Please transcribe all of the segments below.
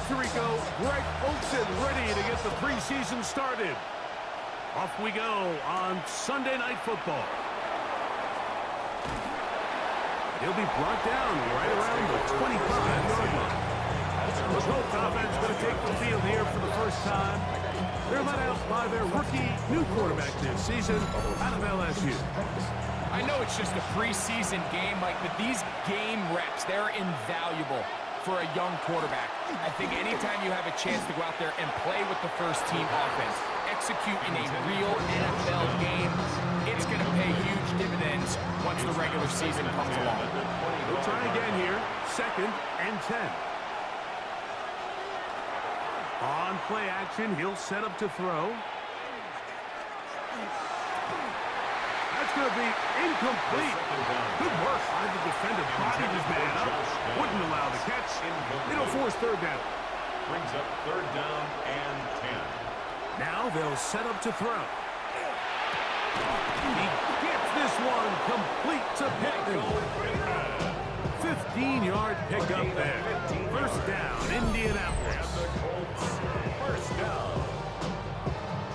Here we go. Greg Olsen ready to get the preseason started. Off we go on Sunday Night Football. He'll be brought down right around the 25-yard line. The Colts offense is going to take the field here for the first time. They're led out by their rookie new quarterback this season out of LSU. I know it's just a preseason game, Mike, but these game reps, they're invaluable for a young quarterback. I think anytime you have a chance to go out there and play with the first-team offense, execute in a real NFL game, it's going to pay huge dividends once the regular season comes along. We'll try again here, 2nd and 10. On play action, he'll set up to throw. That's going to be incomplete. Good work by the defender. Bodied his man up. Wouldn't allow the catch. It'll force 3rd down. Brings up 3rd down and 10. Now they'll set up to throw. He gets this one complete to Pittman. 15-yard pickup there. 1st down, Indianapolis. And the Colts, 1st down.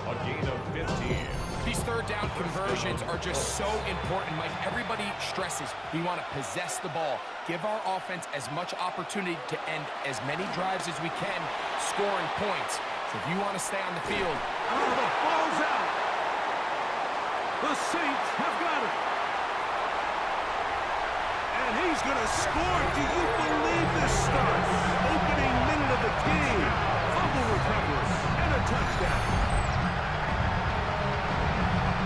A gain of 15. These 3rd down conversions are just so important, Mike. Everybody stresses we want to possess the ball, give our offense as much opportunity to end as many drives as we can, scoring points. So if you want to stay on the field. Oh, the ball's out. The Saints have got it. And he's going to score. Do you believe this start? Opening minute of the game. Fumble recovery and a touchdown.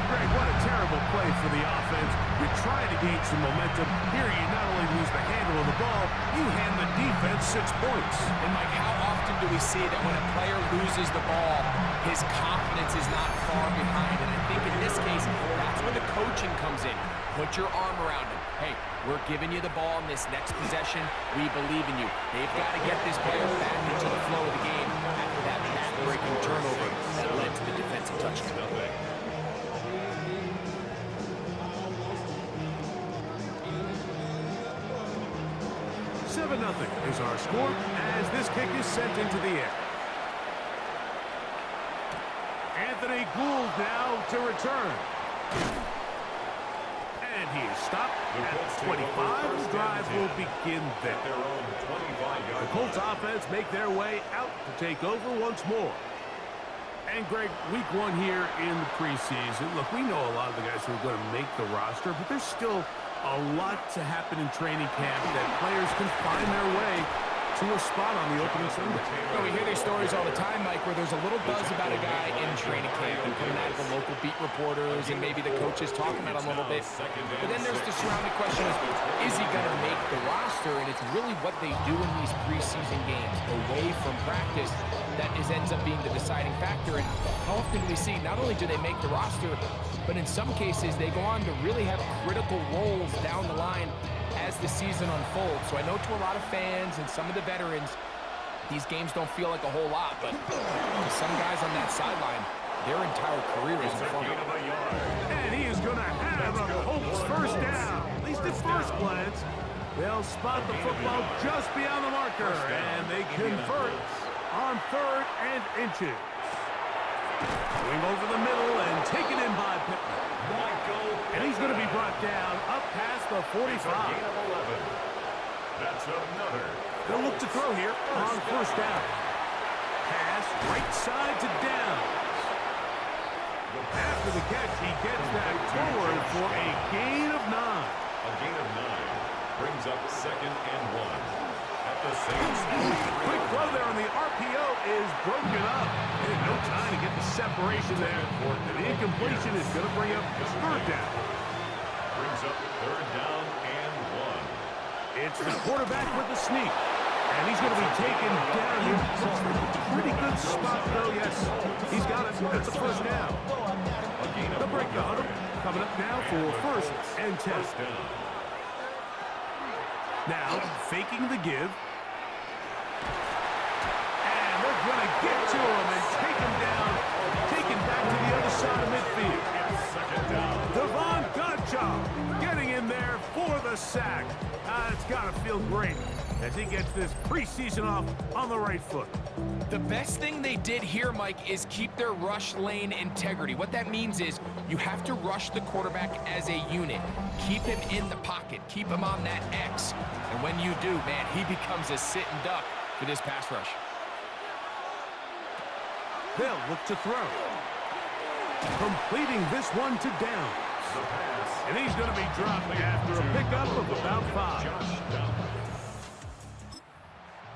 Greg, what a terrible play for the offense. You're trying to gain some momentum. Here you not only lose the handle of the ball, you hand the defense 6 points. And Mike, how often do we see that when a player loses the ball, his confidence is not far behind? And I think in this case, that's where the coaching comes in. Put your arm around him. Hey, we're giving you the ball in this next possession. We believe in you. They've got to get this player back into the flow of the game after that back-breaking turnover that led to the defensive touchdown. 7-0 is our score as this kick is sent into the air. Anthony Gould now to return. And he is stopped at 25. The drive will begin there. The Colts offense make their way out to take over once more. And Greg, week 1 here in the preseason. Look, we know a lot of the guys who are going to make the roster, but there's still a lot to happen in training camp that players can find their way to a spot on the opening Sunday. Well, we hear these stories all the time, Mike, where there's a little buzz about a guy in training camp and coming out of the local beat reporters and maybe the coaches talking about him a little bit. But then there's the surrounding question is he going to make the roster? And it's really what they do in these preseason games away from practice that ends up being the deciding factor. And how often do we see not only do they make the roster, but in some cases they go on to really have critical roles down the line as the season unfolds. So I know to a lot of fans and some of the veterans, these games don't feel like a whole lot, but to some guys on that sideline, their entire career is in front of them. And he is going to have a Colts 1st down. At least at first glance, they'll spot the football just beyond the marker, and they convert on 3rd and inches. Going over the middle and taken in by Pittman. And he's going to be brought down up past the 45. That's another. They'll look to throw here on 1st down. Pass right side to Downs. After the catch, he gets that forward for a gain of 9. A gain of 9 brings up 2nd and 1. At the Saints. Quick throw there on the RPO is broken up. And no time to get the separation there. And the incompletion is going to bring up 3rd down. Brings up 3rd down and 1. It's the quarterback with the sneak. And he's going to be taken down here. Looks like a pretty good spot, though. Yes, he's got it. That's a 1st down. The break on him. Coming up now for 1st and 10. Now, faking the give. And they're going to get to him and take him down. Taken back to the other side of midfield. 2nd down. Devon Godchaux getting in there for the sack. It's got to feel great. as he gets this preseason off on the right foot. The best thing they did here, Mike, is keep their rush lane integrity. What that means is you have to rush the quarterback as a unit. Keep him in the pocket. Keep him on that X. And when you do, man, he becomes a sitting duck for this pass rush. They'll look to throw. Completing this one to down. And he's going to be dropped after a pickup of about 5.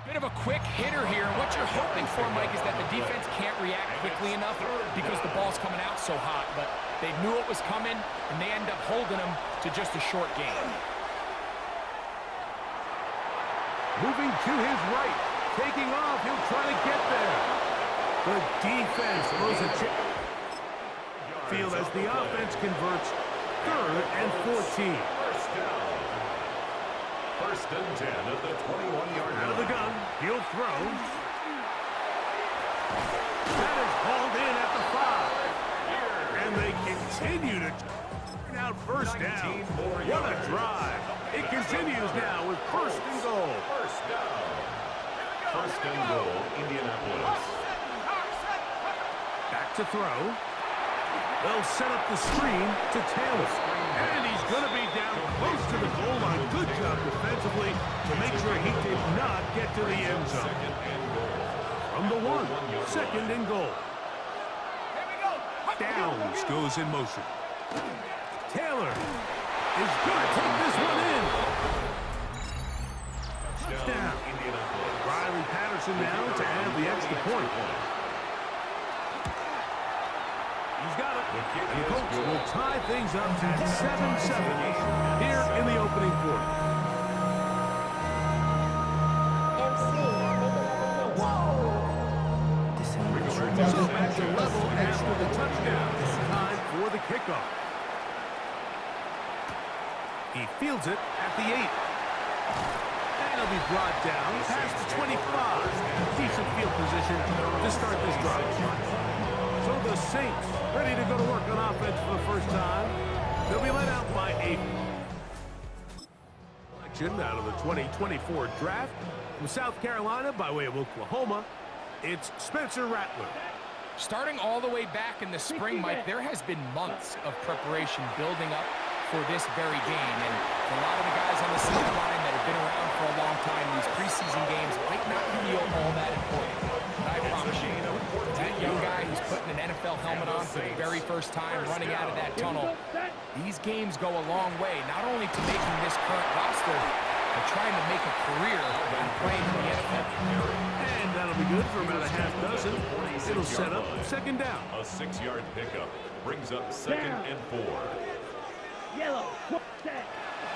Bit of a quick hitter here. What you're hoping for, Mike, is that the defense can't react quickly enough because the ball's coming out so hot. But they knew it was coming, and they end up holding him to just a short gain. Moving to his right. Taking off. He'll try to get there. The defense throws a chip. Field as the offense converts 3rd and 14. First and 10 at the 21-yard line. Out of the gun, he'll throw. That is hauled in at the 5. And they continue to turn out first down. What a drive. It continues now with 1st and goal. First down. 1st and goal, Indianapolis. Back to throw. They'll set up the screen to Taylor. And he's going to be down close to the goal line. Good job defensively to make sure he did not get to the end zone. From the 1, 2nd and goal. Downs goes in motion. Taylor is going to take this one in. Touchdown. Riley Patterson now to add the extra point. He's got it. The Colts will tie things up at 7-7 here in the opening quarter. So back to level after the touchdown. Time for the kickoff. He fields it at the 8. And he'll be brought down past the 25. Decent field position to start this drive. So the Saints ready to go to work on offense for the first time. They'll be led out by a selection out of the 2024 draft from South Carolina by way of Oklahoma. It's Spencer Rattler. Starting all the way back in the spring, Mike, there has been months of preparation building up for this very game. And for a lot of the guys on the sideline that have been around for a long time, these preseason games might not feel all that important. But I promise you, that young guy who's putting an NFL helmet on for the very first time, running out of that tunnel, these games go a long way, not only to making this current roster, but trying to make a career out of playing in the NFL. And that'll be good for about a half dozen. It'll set up 2nd down. A 6-yard pickup brings up 2nd and 4.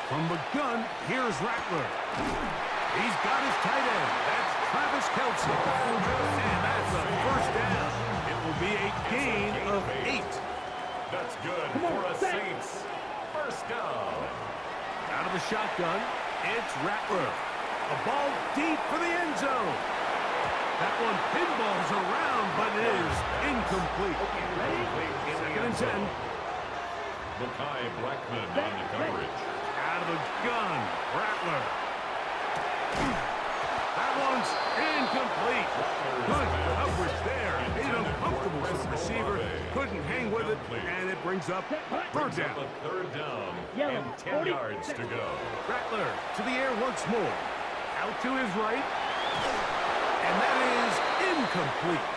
From the gun, here's Rattler. He's got his tight end. That's Travis Kelce. And that's a 1st down. It will be a gain of 8. That's good for a Saints. 1st down. Out of the shotgun, it's Rattler. A ball deep for the end zone. That one pinballs around, but it is incomplete. 2nd and 10. Mekhi Blackman on the coverage. Out of the gun, Rattler. That one's incomplete. Good coverage there. Made it uncomfortable for the receiver. Couldn't hang with it, and it brings up 3rd down. A 3rd down and 10 yards to go. Rattler to the air once more. Out to his right. And that is incomplete.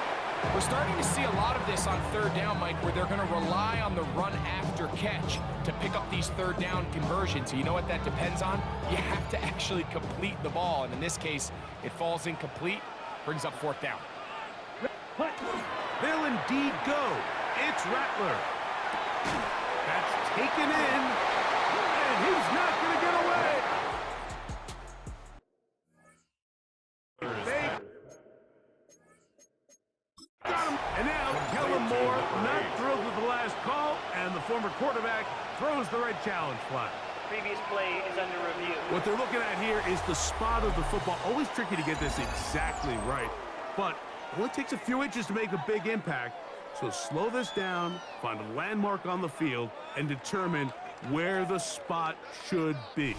We're starting to see a lot of this on 3rd down, Mike, where they're going to rely on the run after catch to pick up these 3rd down conversions. So you know what that depends on? You have to actually complete the ball. And in this case, it falls incomplete, brings up 4th down. They'll indeed go. It's Rattler. That's taken in. And he's not going to get away. And now, Kellen Moore, not thrilled with the last call, and the former quarterback throws the red challenge flag. Previous play is under review. What they're looking at here is the spot of the football. Always tricky to get this exactly right, but it only takes a few inches to make a big impact. So slow this down, find a landmark on the field, and determine where the spot should be.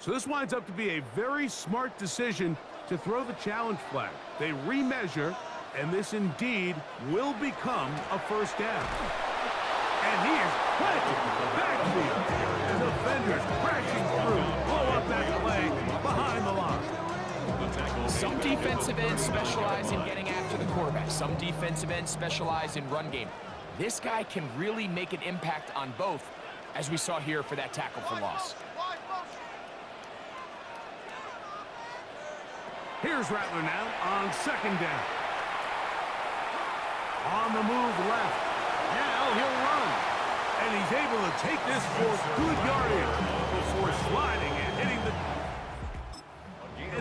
So this winds up to be a very smart decision to throw the challenge flag. They remeasure, and this indeed will become a first down. And he is planted backfield. Defenders crashing through, blow up that play behind the line. Some defensive ends specialize in getting after the quarterback. Some defensive ends specialize in run game. This guy can really make an impact on both, as we saw here for that tackle for loss. Here's Rattler now on second down. On the move left. Now he'll run. And he's able to take this for good yardage before sliding and hitting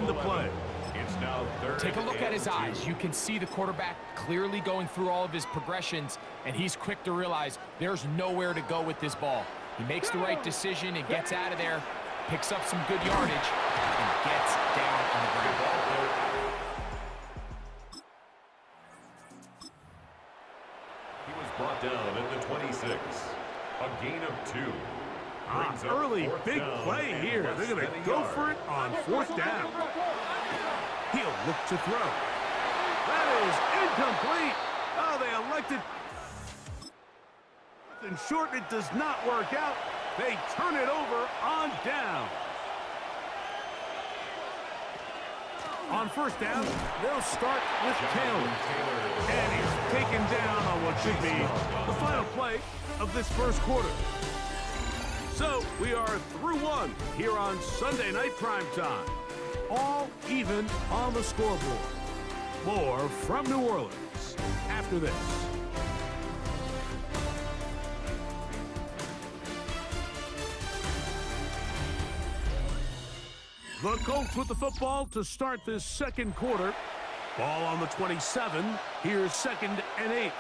the play. It's now third. Take a look at his eyes. You can see the quarterback clearly going through all of his progressions, and he's quick to realize there's nowhere to go with this ball. He makes the right decision and gets out of there, picks up some good yardage, and gets down on the ground. He was brought down at the 26. A gain of 2. Early big play here. They're going to go for it on fourth down. He'll look to throw. That is incomplete. Oh, they elected. In short, it does not work out. They turn it over on down. On first down, they'll start with Taylor. And he's taken down on what should be the final play of this first quarter. So we are through one here on Sunday Night Primetime. All even on the scoreboard. More from New Orleans after this. The Colts with the football to start this second quarter. Ball on the 27. Here's 2nd and 8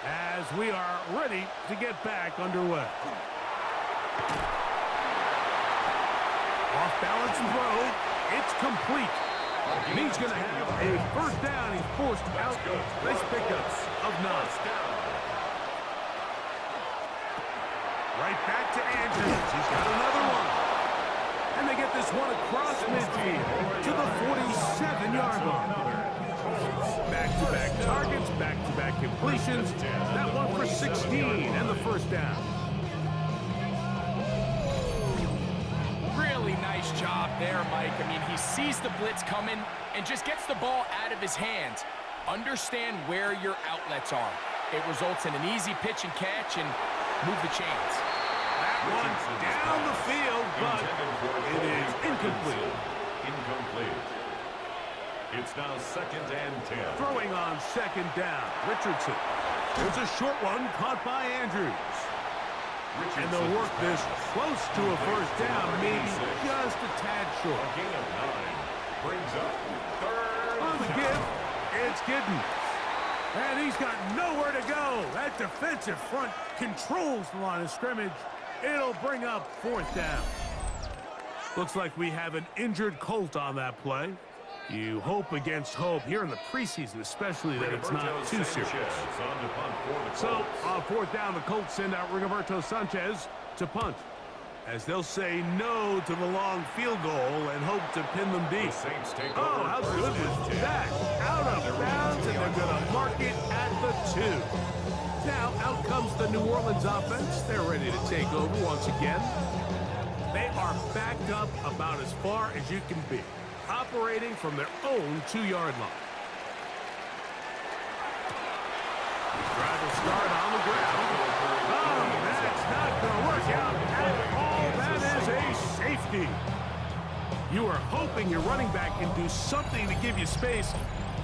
as we are ready to get back underway. Off balance throw. It's complete. And he's going to have a first down. He's forced out. Nice pickup of 9. Right back to Andrews. He's got another one. And they get this one across midfield to the 47-yard line. Back-to-back targets, back-to-back completions. That one for 16 and the first down. Really nice job there, Mike. I mean, he sees the blitz coming and just gets the ball out of his hands. Understand where your outlets are. It results in an easy pitch and catch and move the chains. That one down the field, but it is incomplete. Incomplete. It's now 2nd and 10. Throwing on second down, Richardson. There's a short one caught by Andrews. And they'll work this close to a first down, maybe just a tad short. A gain of 9 brings up 3rd. On the give, it's Giddens. And he's got nowhere to go. That defensive front controls the line of scrimmage. It'll bring up 4th down. Looks like we have an injured Colt on that play. You hope against hope here in the preseason, especially that it's not too serious. So on 4th down, the Colts send out Rigoberto Sanchez to punt, as they'll say no to the long field goal and hope to pin them deep. Oh, how good was that? Out of bounds, and they're going to mark it at the 2. Now out comes the New Orleans offense. They're ready to take over once again. They are backed up about as far as you can be, operating from their own 2-yard line. Drive will start on the ground. Oh, that's not going to work out at all. That is a safety. You are hoping your running back can do something to give you space.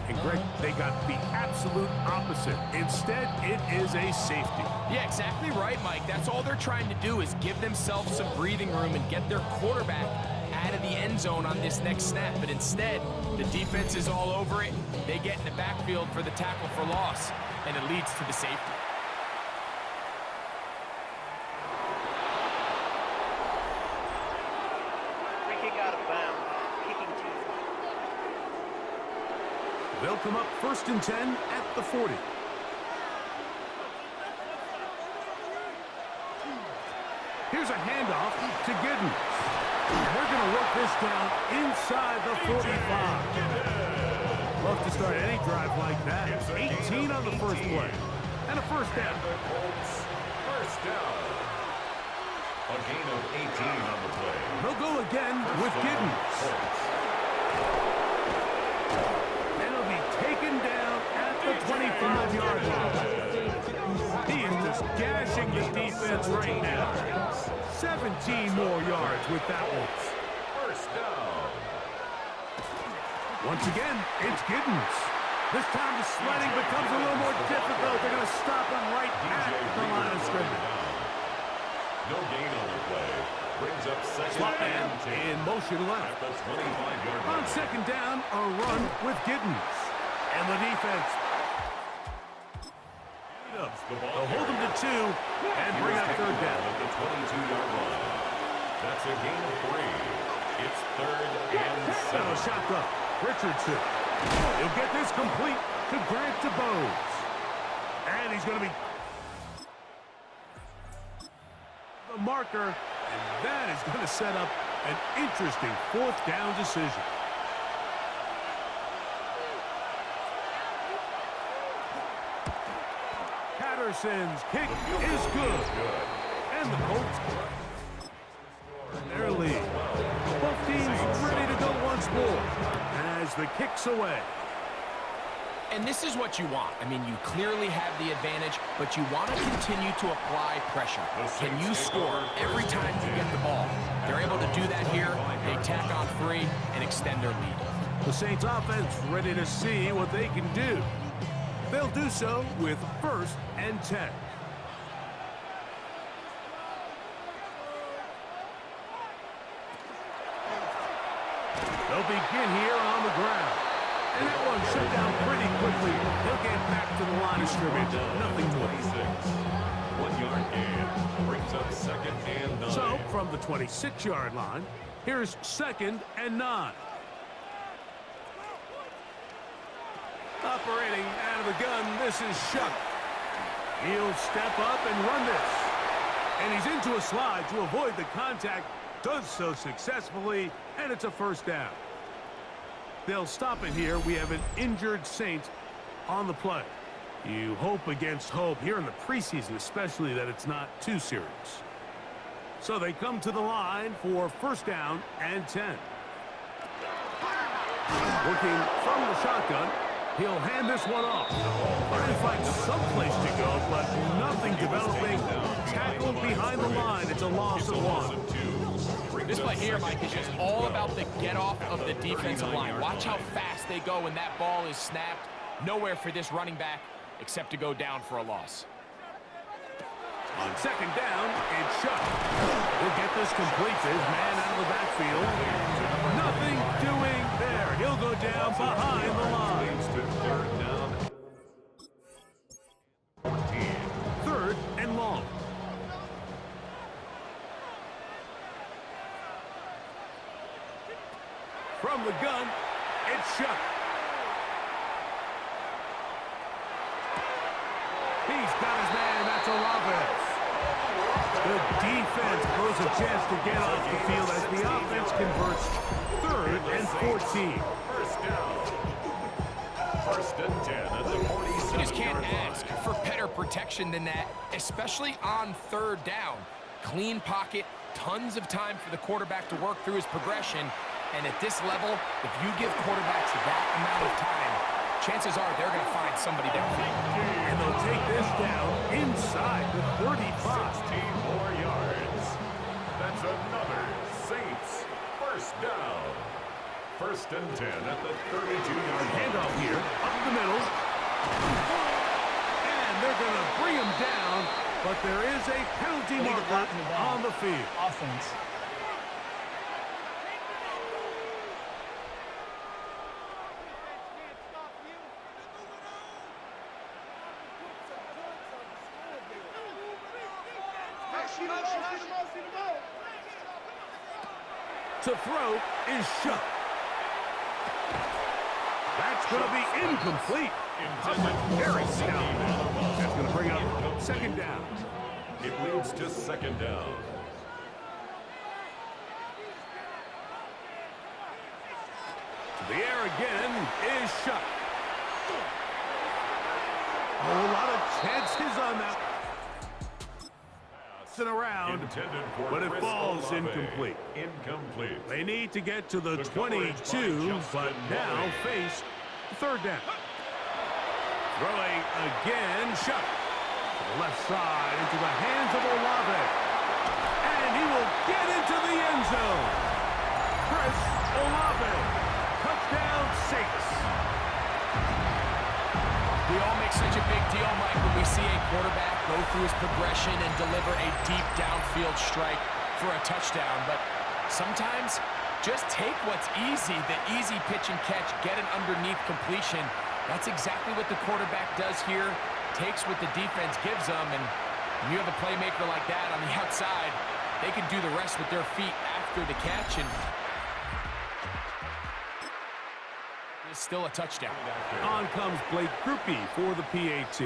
And, Greg, they got the absolute opposite. Instead, it is a safety. Yeah, exactly right, Mike. That's all they're trying to do is give themselves some breathing room and get their quarterback out of the end zone on this next snap. But instead, the defense is all over it. They get in the backfield for the tackle for loss, and it leads to the safety. Free kick out of bounds. Kicking 2. They'll come up 1st and 10 at the 40. Here's a handoff to Giddens. And they're going to work this down inside the 45. Love to start any drive like that. 18 on the first play. And a first down. The Colts, first down. A gain of 18 on the play. They'll go again with Giddens. And it'll be taken down at the 25-yard line. He is just gashing the defense right now. 17 more yards with that one. First down. Once again, it's Giddens. This time the sledding becomes a little more difficult. They're going to stop him right at the line of scrimmage. No gain on the play. Brings up second Slot man and 10. in motion left. At the 25-yard line. On second down, a run with Giddens. And the defense. They'll hold him to 2 and bring up third down. At the 22-yard line. That's a gain of 3. It's third and 7. Now a shotgun. Richardson. He'll get this complete to Grant DeBose. And he's going to be the marker, and that is going to set up an interesting fourth down decision. Patterson's kick is good. And the Colts their lead. Both teams ready to go once more as the kick's away. And this is what you want. I mean, you clearly have the advantage, but you want to continue to apply pressure. Can you score every time you get the ball? They're able to do that here. They tack on 3 and extend their lead. The Saints offense ready to see what they can do. They'll do so with 1st and 10. They'll begin here on the ground. And that one shut down pretty quickly. They'll get back to the line of scrimmage. Nothing more. 1 yard gain. Brings up second and 9. So, from the 26-yard line, here's 2nd and 9. Operating out of the gun, this is Shuck. He'll step up and run this. And he's into a slide to avoid the contact. Does so successfully, and it's a first down. They'll stop it here. We have an injured Saint on the play. You hope against hope here in the preseason, especially that it's not too serious. So they come to the line for 1st down and 10. Working from the shotgun, he'll hand this one off. Trying to find someplace to go, but nothing developing. Tackled behind the line. It's a loss of 1. This play here, Mike, is just all about the get-off of the defensive line. Watch how fast they go when that ball is snapped. Nowhere for this running back except to go down for a loss. On 2nd down, it's Shuck. He'll get this complete to his man out of the backfield. Nothing doing there. He'll go down behind the line. Third down. 3rd and long. From the gun, it's Shuck. He's got his man. That's Olaves. The defense blows a chance to get off the field as the offense converts 3rd and 14. First down. 1st and 10 at the 47. You just can't ask for better protection than that, especially on 3rd down. Clean pocket, tons of time for the quarterback to work through his progression. And at this level, if you give quarterbacks that amount of time, chances are they're going to find somebody downfield. And they'll take this down inside the 35. 16 more yards. That's another Saints 1st down. 1st and 10 at the 32-yard line. Handoff here, up the middle. And they're going to bring him down, but there is a penalty marker on the field. Offense. To throw is Shuck. That's going to be incomplete. Very stout. That's going to bring up 2nd down. It leads to 2nd down. again is shot. A whole lot of chances on that. Around, but it falls incomplete. They need to get to the 22, but now face third down. Throwing again, shot. To the left side into the hands of Olave. And he will get into the end zone. Chris Olave. Touchdown, Saints. We all make such a big deal, Mike, when we see a quarterback go through his progression and deliver a deep downfield strike for a touchdown. But sometimes just take what's easy, the easy pitch and catch, get an underneath completion. That's exactly what the quarterback does here, takes what the defense gives them, and when you have a playmaker like that on the outside, they can do the rest with their feet after the catch, and it's still a touchdown. On comes Blake Grupe for the PAT.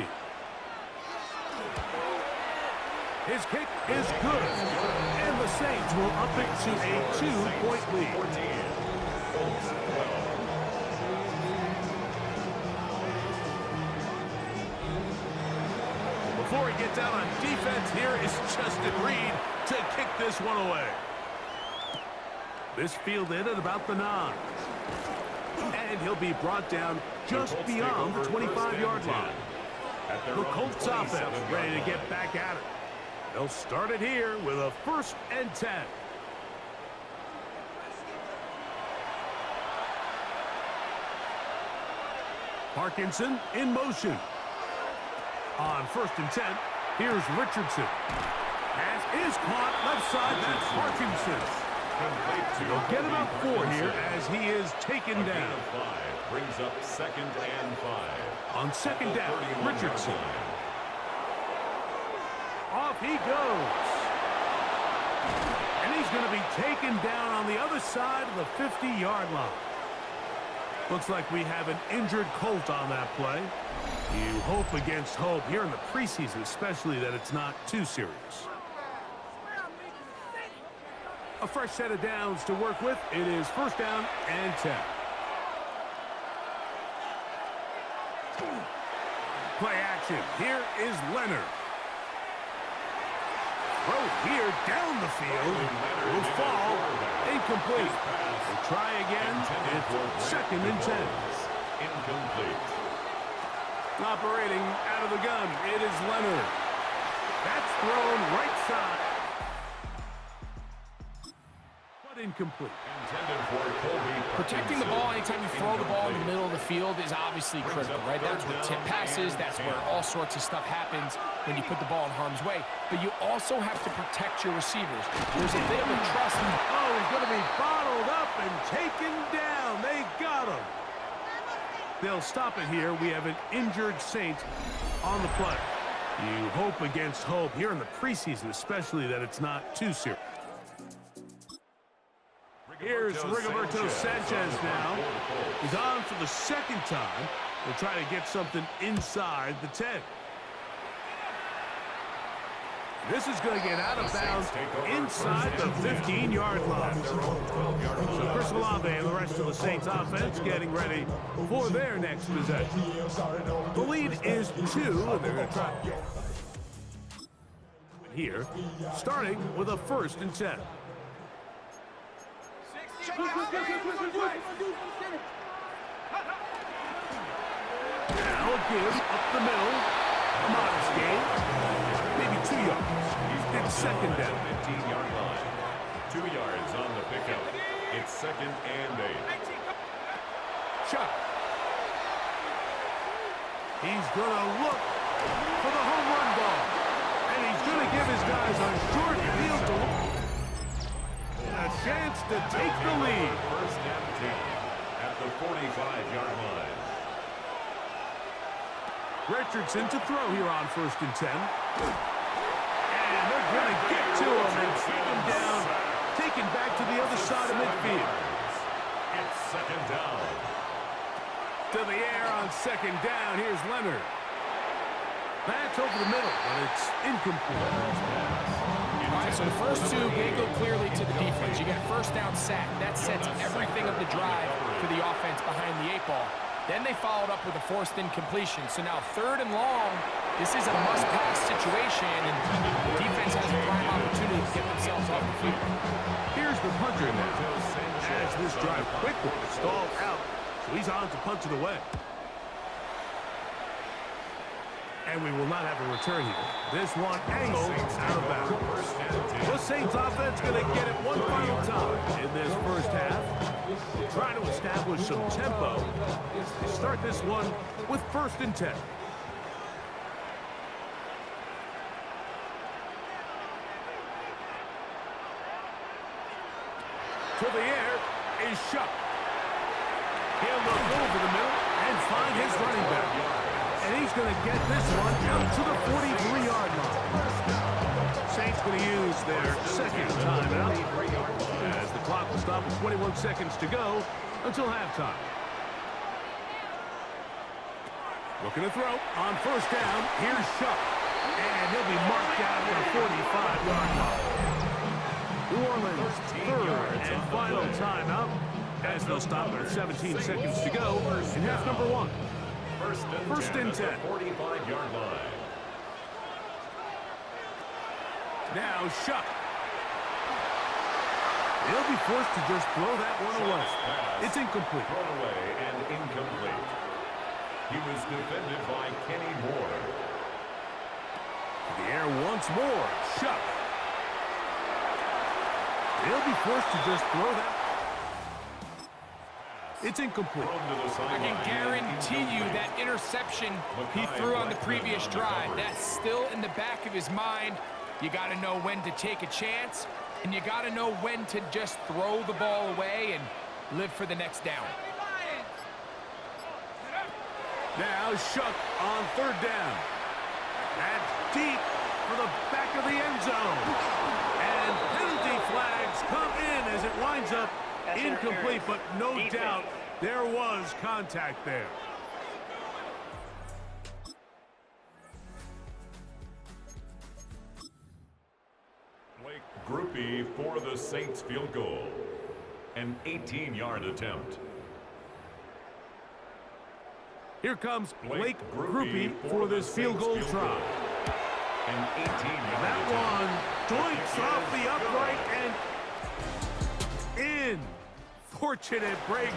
His kick is good, and the Saints will up it to a 2-point lead. Before he gets out on defense, here is Justin Reed to kick this one away. This fielded at about the 9. And he'll be brought down just beyond the 25-yard line. The Colts offense ready to get back at it. They'll start it here with a 1st and 10. Parkinson in motion. On 1st and 10, here's Richardson. Pass is caught left side. That's Parkinson. He'll get about 4 here as he is taken down. Brings up 2nd and 5. On 2nd down, Richardson. Off he goes. And he's going to be taken down on the other side of the 50-yard line. Looks like we have an injured Colt on that play. You hope against hope here in the preseason, especially that it's not too serious. A fresh set of downs to work with. It is 1st down and 10. Play action. Here is Leonard. Throw here down the field. Will fall. Incomplete. We'll try again. It's 2nd and 10. Incomplete. Operating out of the gun. It is Leonard. That's thrown right side. Incomplete. Protecting the ball anytime you throw the ball in the middle of the field is obviously critical, right? That's where tip passes, that's where all sorts of stuff happens when you put the ball in harm's way. But you also have to protect your receivers. There's a bit of a trust. Oh, he's going to be bottled up and taken down. They got him. They'll stop it here. We have an injured Saint on the play. You hope against hope here in the preseason, especially that it's not too serious. Here's Rigoberto Sanchez now. He's on for the 2nd time. They'll try to get something inside the 10. This is going to get out of bounds inside the 15-yard line. So Chris Olave and the rest of the Saints offense getting ready for their next possession. The lead is 2, and they're going to try here, starting with a 1st and 10. Now a give up the middle. A modest gain. Maybe 2 yards. It's 2nd down. 15-yard line. 2 yards on the pickup. It's 2nd and 8. Shot. He's going to look for the home run ball. And he's going to give his guys a short field to look. A chance to take the lead. 1st and 10 at the 45-yard line. Richardson to throw here on 1st and 10. And they're going to get to him and take him down. Taken back to the other side of midfield. It's 2nd down. To the air on 2nd down. Here's Leonard. That's over the middle, but it's incomplete. I So the first two, they go clearly to the defense. You get a first down sack. That sets everything of the drive for the offense behind the 8 ball. Then they followed up with a forced incompletion. So now 3rd and long, this is a must-pass situation, and the defense has a prime opportunity to get themselves off the field. Here's the punter now. As this drive quickly stalled out, so he's on to punch it away. And we will not have a return here. This one angled out of bounds. The Saints offense going to get it one final time in this first half. They'll try to establish some tempo. They start this one with 1st and 10. To the air is Shuck. He'll look over the middle and find his running back. And he's going to get this one out to the 43-yard line. Saints going to use their 2nd timeout as the clock will stop with 21 seconds to go until halftime. Looking to throw on 1st down. Here's Shuck. And he'll be marked down at the 45-yard line. New Orleans 3rd and final timeout as they'll stop with 17 seconds to go in half number 1. First and 10. 45-yard line. Now Shuck. He'll be forced to just throw that one away. It's incomplete. Thrown away and incomplete. He was defended by Kenny Moore. The air once more. Shuck. He'll be forced to just throw that. It's incomplete. I can guarantee you that interception he threw on the previous drive, that's still in the back of his mind. You got to know when to take a chance, and you got to know when to just throw the ball away and live for the next down. Now Shuck on 3rd down. That's deep for the back of the end zone. And penalty flags come in as it winds up incomplete, but no doubt there was contact there. Blake Groupie for the Saints field goal. An 18-yard attempt. Here comes Blake Groupie for this field goal try. An 18-yard That one doinks off the upright and in. Fortunate break.